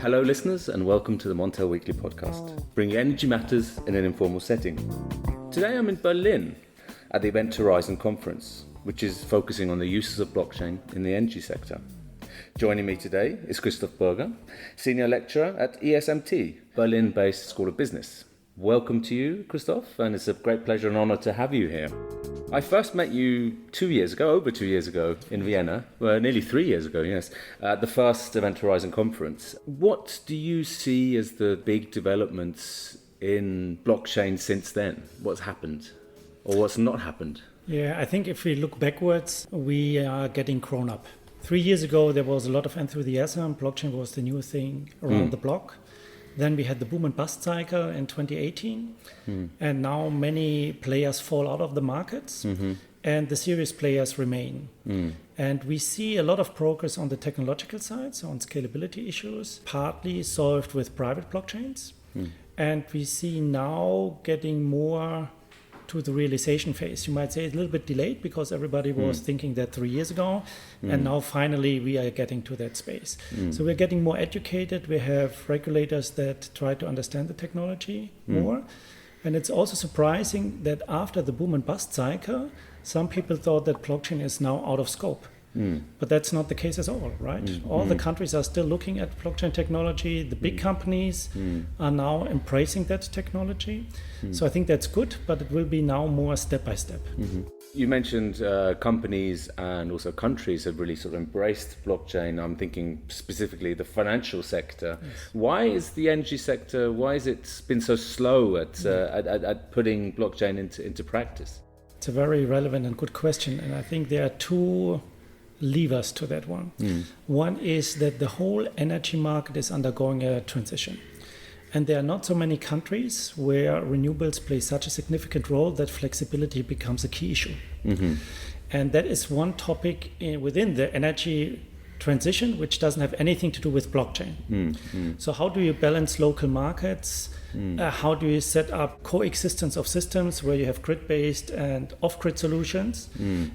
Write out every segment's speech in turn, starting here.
Hello listeners and welcome to the Montel Weekly Podcast, bringing energy matters in an informal setting. Today I'm in Berlin at the Event Horizon Conference, which is focusing on the uses of blockchain in the energy sector. Joining me today is Christoph Burger, Senior Lecturer at ESMT, Berlin-based School of Business. Welcome to you, Christoph, and it's a great pleasure and honor to have you here. I first met you over 2 years ago in Vienna, nearly 3 years ago, yes, at the first Event Horizon Conference. What do you see as the big developments in blockchain since then? What's happened or what's not happened? Yeah, I think if we look backwards, we are getting grown up. 3 years ago, there was a lot of enthusiasm. Blockchain was the new thing around the block. Then we had the boom and bust cycle in 2018. And now many players fall out of the markets and the serious players remain. And we see a lot of progress on the technological side, so on scalability issues, partly solved with private blockchains. And we see now getting more to the realization phase. You might say it's a little bit delayed because everybody was thinking that 3 years ago, and now finally we are getting to that space. So we're getting more educated. We have regulators that try to understand the technology more. And it's also surprising that after the boom and bust cycle, some people thought that blockchain is now out of scope. But that's not the case at all, right? All the countries are still looking at blockchain technology. The big companies are now embracing that technology. So I think that's good, but it will be now more step by step. You mentioned companies and also countries have really sort of embraced blockchain. I'm thinking specifically the financial sector. Yes. Why is the energy sector, why has it been so slow at putting blockchain into practice? It's a very relevant and good question. And I think there are two levers to that one. One is that the whole energy market is undergoing a transition. And there are not so many countries where renewables play such a significant role that flexibility becomes a key issue. And that is one topic within the energy transition, which doesn't have anything to do with blockchain. So how do you balance local markets? How do you set up coexistence of systems where you have grid-based and off-grid solutions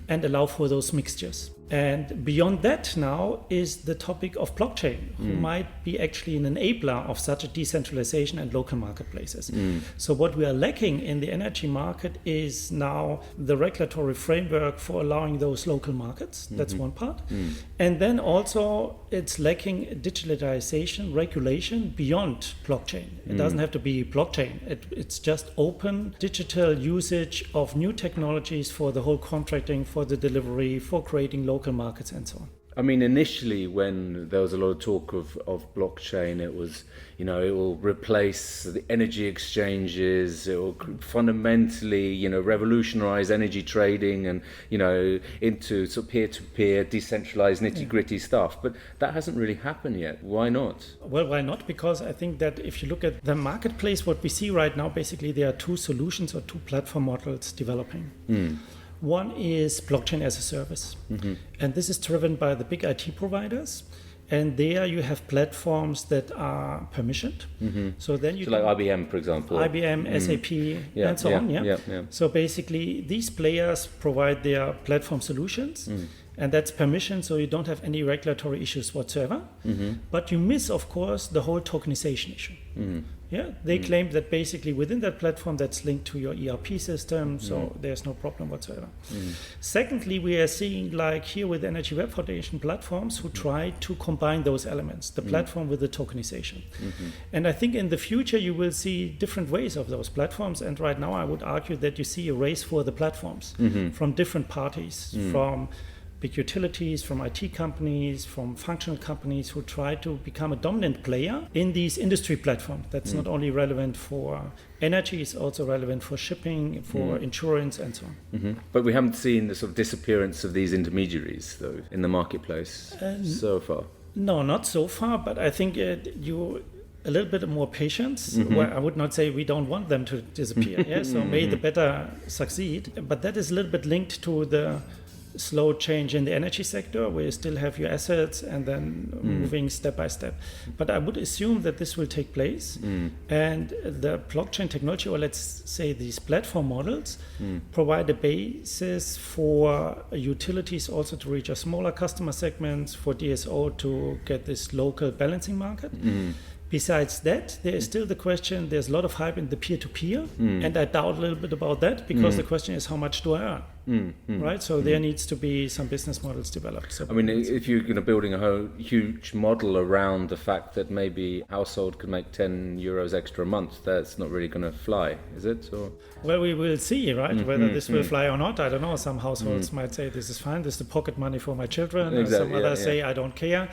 and allow for those mixtures? And beyond that now is the topic of blockchain, who might be actually an enabler of such a decentralization and local marketplaces. So what we are lacking in the energy market is now the regulatory framework for allowing those local markets. That's one part. And then also it's lacking digitalization regulation beyond blockchain. It doesn't have to be blockchain. It's just open digital usage of new technologies for the whole contracting, for the delivery, for creating local markets and so on. I mean, initially when there was a lot of talk of blockchain, it was, it will replace the energy exchanges, it will fundamentally, revolutionize energy trading and, into sort of peer-to-peer, decentralized nitty-gritty stuff. But that hasn't really happened yet. Why not? Well, why not? Because I think that if you look at the marketplace, what we see right now, basically there are two solutions or two platform models developing. One is blockchain as a service. And this is driven by the big IT providers. And there you have platforms that are permissioned. So then you like IBM, for example. IBM, SAP, and so on. So basically, these players provide their platform solutions. And that's permission, so you don't have any regulatory issues whatsoever. But you miss, of course, the whole tokenization issue. They claim that basically within that platform that's linked to your ERP system, so there's no problem whatsoever. Secondly, we are seeing, like here with Energy Web Foundation platforms, who try to combine those elements, the platform with the tokenization. And I think in the future you will see different ways of those platforms. And right now I would argue that you see a race for the platforms from different parties, from big utilities, from IT companies, from functional companies who try to become a dominant player in these industry platforms. That's not only relevant for energy, it's also relevant for shipping, for insurance, and so on. But we haven't seen the sort of disappearance of these intermediaries, though, in the marketplace so far. No, not so far, but I think a little bit more patience. Well, I would not say we don't want them to disappear. So may the better succeed. But that is a little bit linked to the slow change in the energy sector where you still have your assets and then moving step by step. But I would assume that this will take place, and the blockchain technology, or let's say these platform models, provide a basis for utilities also to reach a smaller customer segments, for DSO to get this local balancing market. Besides that, there is still the question, there's a lot of hype in the peer-to-peer, and I doubt a little bit about that, because the question is, how much do I earn? Right? So there needs to be some business models developed. So I mean, if you're building a whole huge model around the fact that maybe household could make 10 euros extra a month, that's not really going to fly, is it? Or? Well, we will see, right? Whether this will fly or not, I don't know. Some households might say, this is fine, this is the pocket money for my children. Exactly, Some others say, I don't care.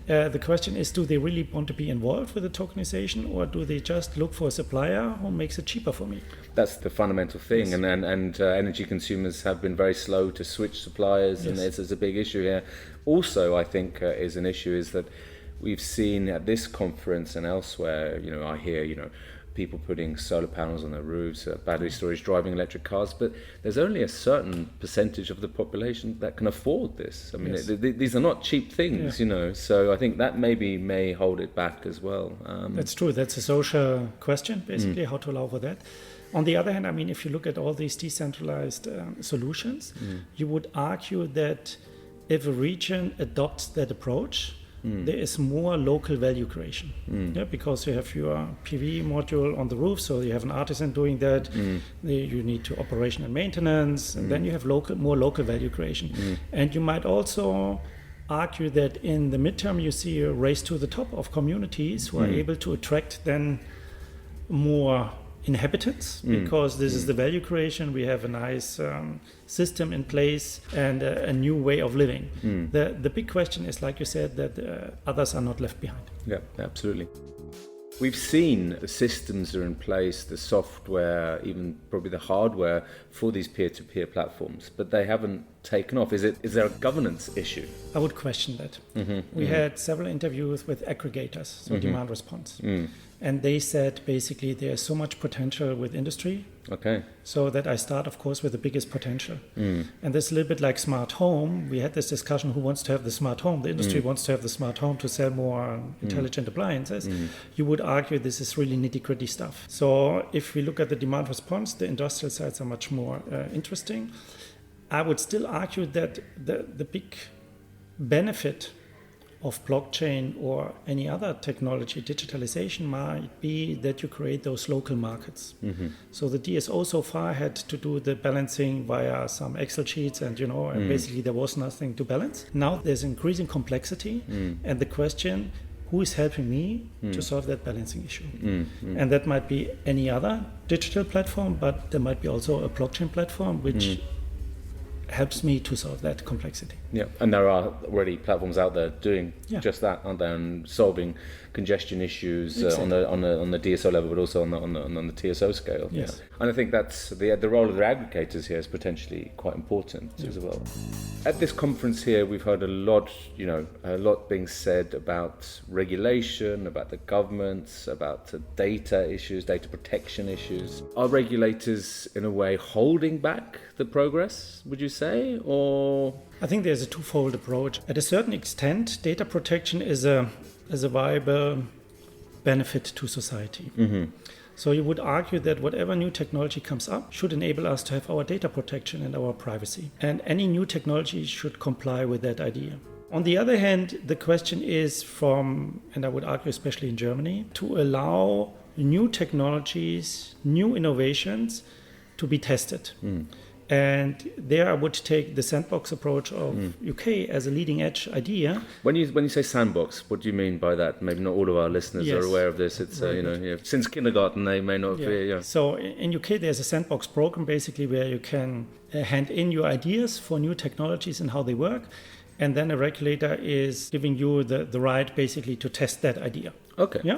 The question is, do they really want to be involved with the tokenization, or do they just look for a supplier who makes it cheaper for me? That's the fundamental thing. Yes. And energy consumers have been very slow to switch suppliers, and it's a big issue here. Also, I think is an issue is that we've seen at this conference and elsewhere, I hear, people putting solar panels on their roofs, battery storage, driving electric cars, but there's only a certain percentage of the population that can afford this. I mean, these are not cheap things, so I think that may hold it back as well. That's true. That's a social question, basically, how to allow for that. On the other hand, I mean, if you look at all these decentralized solutions, you would argue that if a region adopts that approach, there is more local value creation. Because you have your PV module on the roof, so you have an artisan doing that. You need to operation and maintenance, and then you have more local value creation. And you might also argue that in the midterm you see a race to the top of communities who are able to attract then more inhabitants, because this is the value creation. We have a nice system in place and a new way of living. The big question is, like you said, that others are not left behind. Yeah, absolutely. We've seen the systems are in place, the software, even probably the hardware for these peer-to-peer platforms, but they haven't taken off. Is there a governance issue? I would question that. We had several interviews with aggregators, so demand response. And they said basically there's so much potential with industry. Okay. So that I start, of course, with the biggest potential. And that's a little bit like smart home. We had this discussion, who wants to have the smart home? The industry wants to have the smart home to sell more intelligent appliances. You would argue this is really nitty-gritty stuff. So if we look at the demand response, the industrial sides are much more interesting. I would still argue that the big benefit of blockchain or any other technology, digitalization, might be that you create those local markets. So the DSO so far had to do the balancing via some Excel sheets, and and basically there was nothing to balance. Now there's increasing complexity, and the question, who is helping me to solve that balancing issue? And that might be any other digital platform, but there might be also a blockchain platform which helps me to solve that complexity. Yeah, and there are already platforms out there doing just that, aren't there, and solving congestion issues on the DSO level, but also on the TSO scale. Yes. And I think that's the role of the aggregators here is potentially quite important as well. At this conference here, we've heard a lot being said about regulation, about the governments, about data issues, data protection issues. Are regulators in a way holding back the progress, would you say, or? I think there's a twofold approach. At a certain extent, data protection is a viable benefit to society. So you would argue that whatever new technology comes up should enable us to have our data protection and our privacy. And any new technology should comply with that idea. On the other hand, the question is and I would argue especially in Germany, to allow new technologies, new innovations to be tested. And there I would take the sandbox approach of UK as a leading edge idea. When you say sandbox, what do you mean by that? Maybe not all of our listeners are aware of this. It's since kindergarten they may not be. So in UK there's a sandbox program basically where you can hand in your ideas for new technologies and how they work, and then a regulator is giving you the right basically to test that idea. Okay.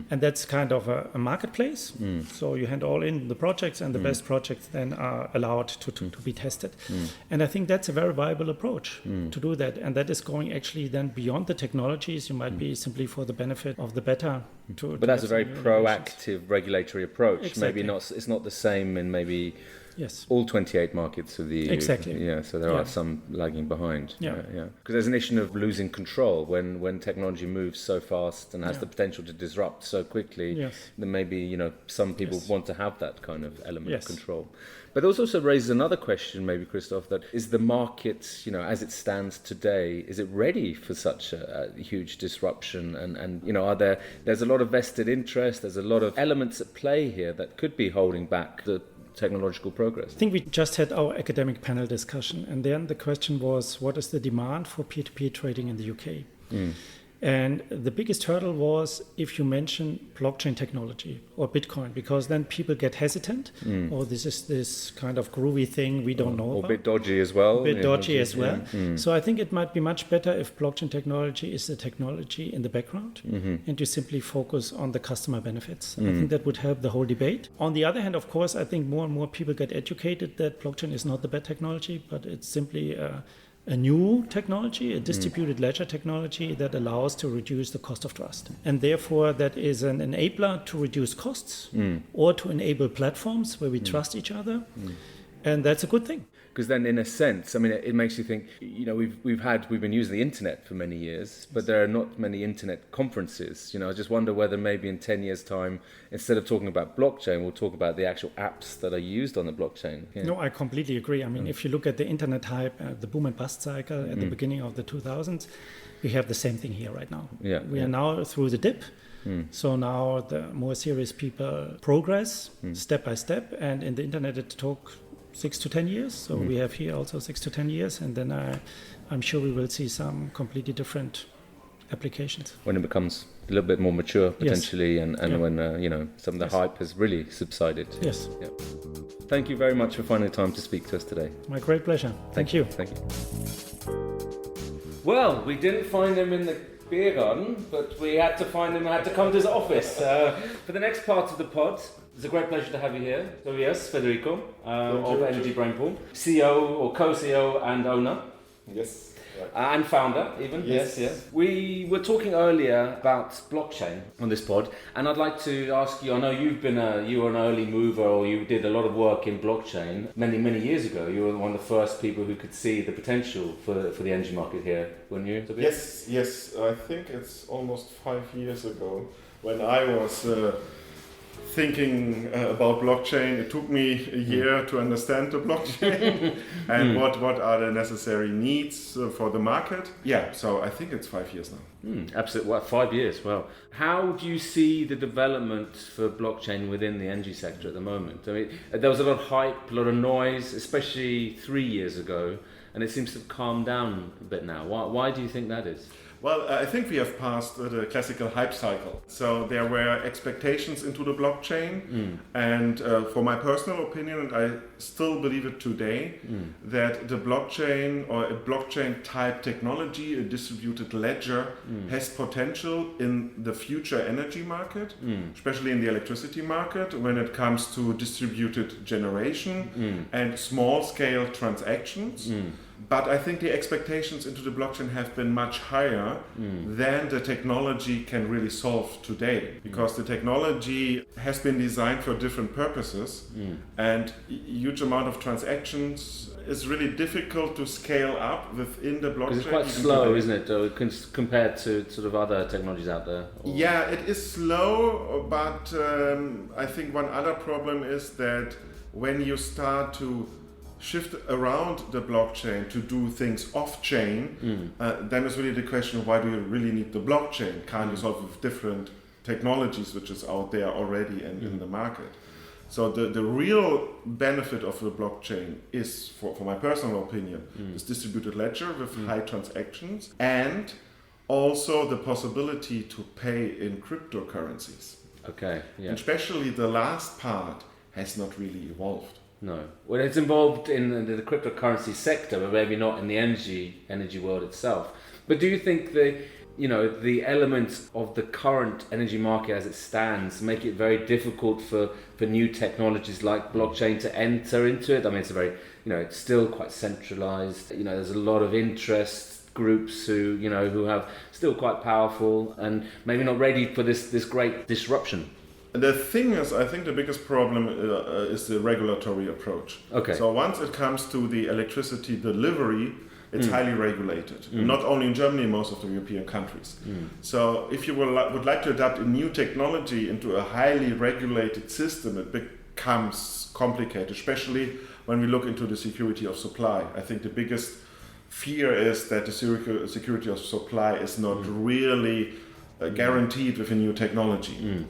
And that's kind of a marketplace. So you hand all in the projects, and the best projects then are allowed to be tested. And I think that's a very viable approach to do that. And that is going actually then beyond the technologies. You might be simply for the benefit of the better. But that's a very proactive regulatory approach. Exactly. Maybe it's not the same in maybe Yes. All 28 markets of the EU. Exactly. Yeah, so there Yeah. are some lagging behind. Yeah. Because there's an issue of losing control when technology moves so fast and has the potential to disrupt so quickly. Yes. Then maybe, some people Yes. want to have that kind of element Yes. of control. But those also raises another question, maybe, Christoph, that is the market, as it stands today, is it ready for such a huge disruption? And there's a lot of vested interest, there's a lot of elements at play here that could be holding back the technological progress. I think we just had our academic panel discussion, and then the question was, what is the demand for peer-to-peer trading in the UK? And the biggest hurdle was if you mention blockchain technology or Bitcoin, because then people get hesitant, or this is this kind of groovy thing we don't know Or about. a bit dodgy as well. A bit dodgy as well. Yeah. So I think it might be much better if blockchain technology is the technology in the background and you simply focus on the customer benefits. I think that would help the whole debate. On the other hand, of course, I think more and more people get educated that blockchain is not the bad technology, but it's simply a new technology, a distributed ledger technology that allows to reduce the cost of trust. And therefore, that is an enabler to reduce costs or to enable platforms where we trust each other. And that's a good thing. Because then, in a sense, it makes you think. We've been using the internet for many years, but there are not many internet conferences. I just wonder whether maybe in 10 years' time, instead of talking about blockchain, we'll talk about the actual apps that are used on the blockchain. Yeah. No, I completely agree. If you look at the internet hype, the boom and bust cycle at the beginning of the 2000s, we have the same thing here right now. Yeah, we are now through the dip. So now the more serious people progress step by step, and in the internet it took 6 to 10 years. So we have here also 6 to 10 years, and then I'm sure we will see some completely different applications. When it becomes a little bit more mature, potentially, and when, some of the hype has really subsided. Yes. Yeah. Thank you very much for finding the time to speak to us today. My great pleasure. Thank you. Thank you. Well, we didn't find him in the beer garden, but we had to find him, had to come to his office. For the next part of the pod, it's a great pleasure to have you here. Tobias, Federico, of Energy Brainpool, CEO or co-CEO and owner. Yes. Right. And founder, even. Yes. We were talking earlier about blockchain on this pod, and I'd like to ask you, I know you were an early mover, or you did a lot of work in blockchain many, many years ago. You were one of the first people who could see the potential for the energy market here, weren't you, Tobias? Yes. I think it's almost 5 years ago when I was thinking about blockchain. It took me a year to understand the blockchain and what are the necessary needs for the market. Yeah, so I think it's 5 years now. Absolutely. Well, 5 years. Well, how do you see the development for blockchain within the energy sector at the moment? There was a lot of hype, a lot of noise, especially 3 years ago, and it seems to have calmed down a bit now. Why do you think that is? Well, I think we have passed the classical hype cycle. So there were expectations into the blockchain, and for my personal opinion, and I still believe it today, that the blockchain or a blockchain type technology, a distributed ledger, has potential in the future energy market, especially in the electricity market, when it comes to distributed generation and small scale transactions. But I think the expectations into the blockchain have been much higher than the technology can really solve today, because the technology has been designed for different purposes, and huge amount of transactions is really difficult to scale up within the blockchain. Because it's quite slow, isn't it, compared to sort of other technologies out there? Or? Yeah, it is slow, but I think one other problem is that when you start to shift around the blockchain to do things off-chain, then it's really the question of why do you really need the blockchain? Can't you solve with different technologies which is out there already and in the market? So the real benefit of the blockchain is, for my personal opinion, this distributed ledger with high transactions, and also the possibility to pay in cryptocurrencies. Okay, yeah. And especially the last part has not really evolved. No. Well, it's involved in the cryptocurrency sector, but maybe not in the energy world itself. But do you think the elements of the current energy market as it stands make it very difficult for new technologies like blockchain to enter into it? It's a very, it's still quite centralized. There's a lot of interest groups who have still quite powerful and maybe not ready for this great disruption. The thing is, I think the biggest problem is the regulatory approach. Okay. So once it comes to the electricity delivery, it's highly regulated. Not only in Germany, most of the European countries. So if you would like to adapt a new technology into a highly regulated system, it becomes complicated, especially when we look into the security of supply. I think the biggest fear is that the security of supply is not really guaranteed with a new technology.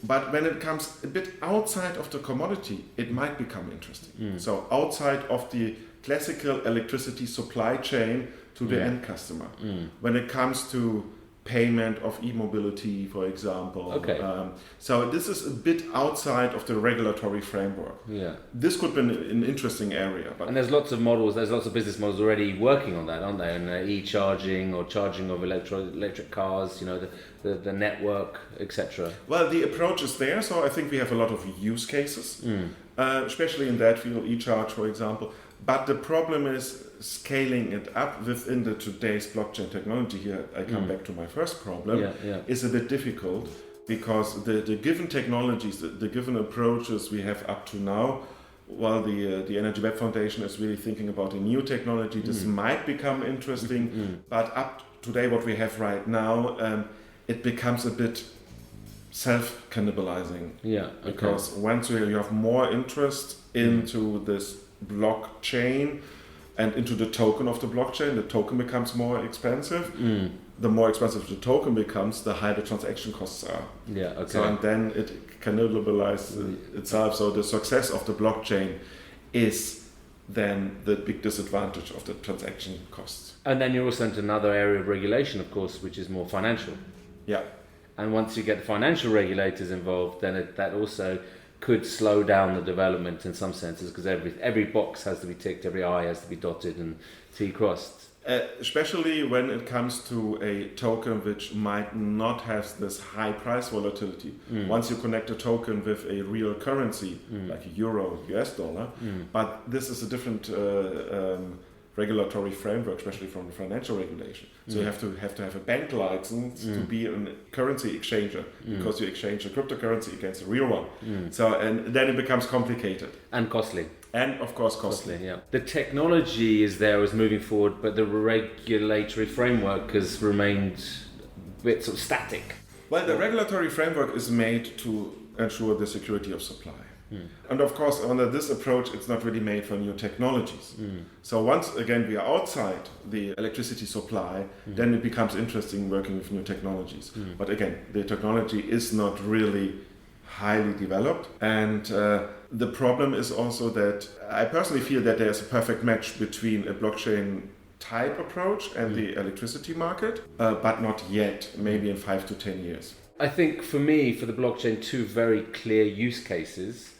But when it comes a bit outside of the commodity, it might become interesting. So outside of the classical electricity supply chain to the end customer. When it comes to payment of e-mobility, for example. Okay. So this is a bit outside of the regulatory framework. Yeah. This could be an interesting area. But And there's lots of models, there's lots of business models already working on that, aren't there? And e-charging or charging of electric cars, you know, the network, etc. well, the approach is there, so I think we have a lot of use cases, especially in that field, e-charge, for example. But the problem is scaling it up within the today's blockchain technology. Here I come back to my first problem. Is a bit difficult because the given technologies, the given approaches we have up to now, while the Energy Web Foundation is really thinking about a new technology, this might become interesting. But up today, what we have right now, it becomes a bit self-cannibalizing. Yeah. Okay. Because once you have more interest into this blockchain and into the token of the blockchain, the token becomes more expensive. The more expensive the token becomes, the higher the transaction costs are. Yeah, okay. So and then it cannibalizes itself. So the success of the blockchain is then the big disadvantage of the transaction costs. And then you're also into another area of regulation, of course, which is more financial. Yeah. And once you get the financial regulators involved, then that also could slow down the development in some senses, because every box has to be ticked, every I has to be dotted and T crossed. Especially when it comes to a token which might not have this high price volatility. Once you connect a token with a real currency, like a euro, US dollar, but this is a different regulatory framework, especially from the financial regulation. So you have to have a bank license to be a currency exchanger, because you exchange a cryptocurrency against a real one. So and then it becomes complicated And costly. and of course costly. Yeah. The technology is moving forward, but the regulatory framework has remained a bit sort of static. Well, the regulatory framework is made to ensure the security of supply. And of course, under this approach, it's not really made for new technologies. So once again we are outside the electricity supply, then it becomes interesting working with new technologies. But again, the technology is not really highly developed. And the problem is also that I personally feel that there's a perfect match between a blockchain type approach and the electricity market, but not yet, maybe in 5 to 10 years. I think for me, for the blockchain, two very clear use cases,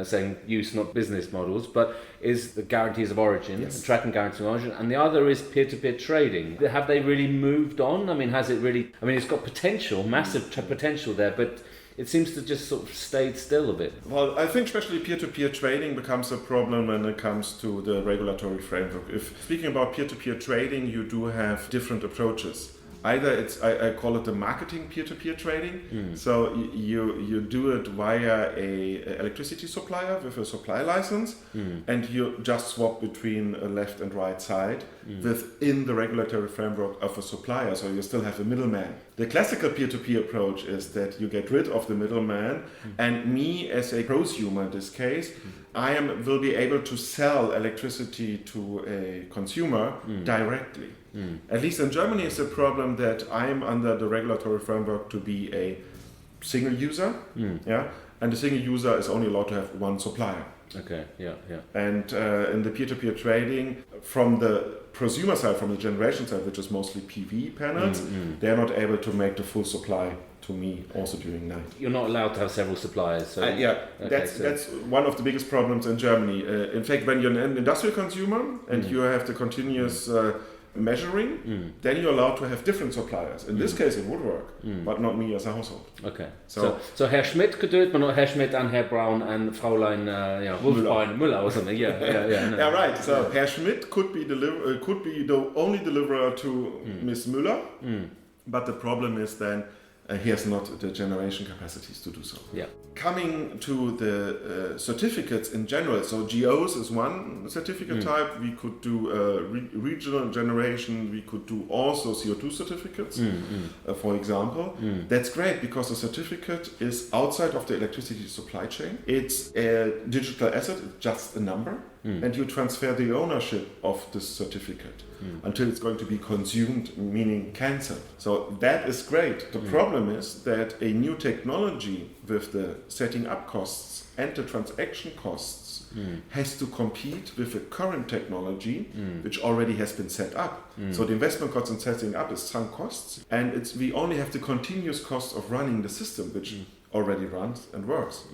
saying use, not business models, but is the guarantees of origin, tracking guarantees of origin, and the other is peer-to-peer trading. Have they really moved on? I mean, has it really, it's got potential, massive potential there, but it seems to just sort of stayed still a bit. Well, I think especially peer-to-peer trading becomes a problem when it comes to the regulatory framework. If speaking about peer-to-peer trading, you do have different approaches. Either it's, I call it the marketing peer-to-peer trading. So you do it via a electricity supplier with a supply license, and you just swap between a left and right side within the regulatory framework of a supplier. So you still have a middleman. The classical peer-to-peer approach is that you get rid of the middleman, and me as a prosumer in this case, will be able to sell electricity to a consumer directly. At least in Germany, it's a problem that I am under the regulatory framework to be a single user, and the single user is only allowed to have one supplier. Okay, yeah. And in the peer-to-peer trading, from the prosumer side, from the generation side, which is mostly PV panels, they're not able to make the full supply to me also during night. You're not allowed to have several suppliers. So That's one of the biggest problems in Germany. In fact, when you're an industrial consumer and you have the continuous measuring, then you're allowed to have different suppliers. In this case, it would work, but not me as a household. Okay. So Herr Schmidt could do it, but not Herr Schmidt and Herr Braun and Fräulein Wolfbein Müller or something. No. Yeah, right. So Herr Schmidt could be the only deliverer to Miss Müller, but the problem is then he has not the generation capacities to do so. Yeah. Coming to the certificates in general, so GOs is one certificate type. We could do regional generation. We could do also CO2 certificates, for example. That's great because the certificate is outside of the electricity supply chain. It's a digital asset, it's just a number, and you transfer the ownership of this certificate until it's going to be consumed, meaning cancelled. So that is great. The problem is that a new technology with the setting up costs and the transaction costs has to compete with a current technology which already has been set up. So the investment costs in setting up is sunk costs, and we only have the continuous cost of running the system which already runs and works.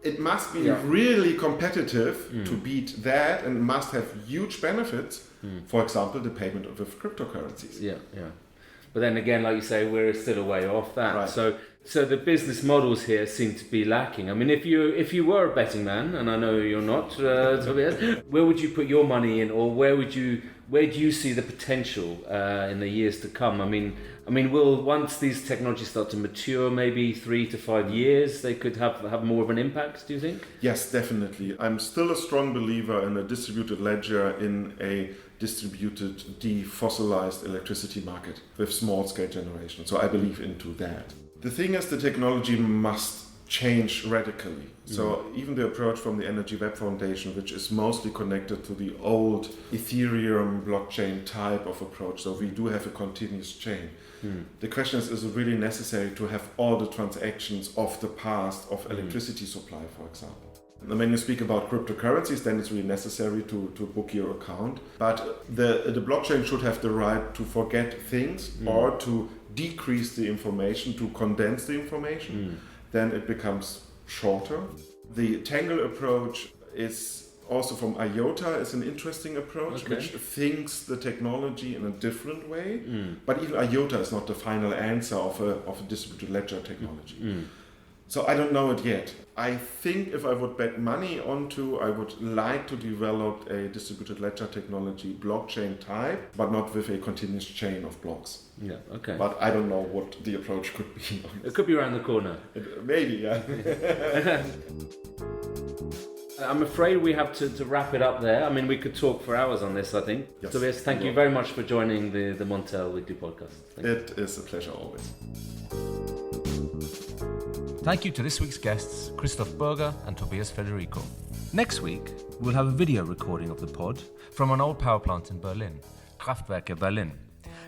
It must be really competitive to beat that, and must have huge benefits. For example, the payment of cryptocurrencies. Yeah. But then again, like you say, we're still a way off that. Right. So the business models here seem to be lacking. I mean, if you were a betting man, and I know you're not, Tobias, where would you put your money in, or where do you see the potential in the years to come? I mean, will once these technologies start to mature, maybe 3 to 5 years, they could have more of an impact? Do you think? Yes, definitely. I'm still a strong believer in a distributed ledger, in a distributed defossilized electricity market with small-scale generation. So I believe into that. The thing is, the technology must change radically. So even the approach from the Energy Web Foundation, which is mostly connected to the old Ethereum blockchain type of approach, so we do have a continuous chain. The question is it really necessary to have all the transactions of the past of electricity supply, for example? And when you speak about cryptocurrencies, then it's really necessary to book your account. But the blockchain should have the right to forget things or to decrease the information, to condense the information. Then it becomes shorter. The Tangle approach is also from IOTA is an interesting approach, which thinks the technology in a different way. But even IOTA is not the final answer of a distributed ledger technology. So I don't know it yet. I think if I would bet money onto, I would like to develop a distributed ledger technology, blockchain type, but not with a continuous chain of blocks. Yeah, okay. But I don't know what the approach could be. It could be around the corner. Maybe, yeah. I'm afraid we have to wrap it up there. I mean, we could talk for hours on this, I think. Yes. Tobias, thank you very much for joining the Montel Weekly Podcast. It is a pleasure always. Thank you to this week's guests, Christoph Burger and Tobias Federico. Next week, we'll have a video recording of the pod from an old power plant in Berlin, Kraftwerke Berlin.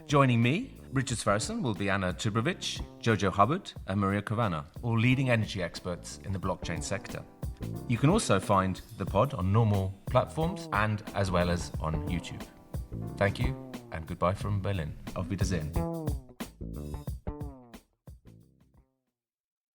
Joining me, Richard Sverrisson, will be Anna Tubrovic, Jojo Hubbard and Maria Kavanagh, all leading energy experts in the blockchain sector. You can also find the pod on normal platforms and as well as on YouTube. Thank you and goodbye from Berlin. Auf Wiedersehen.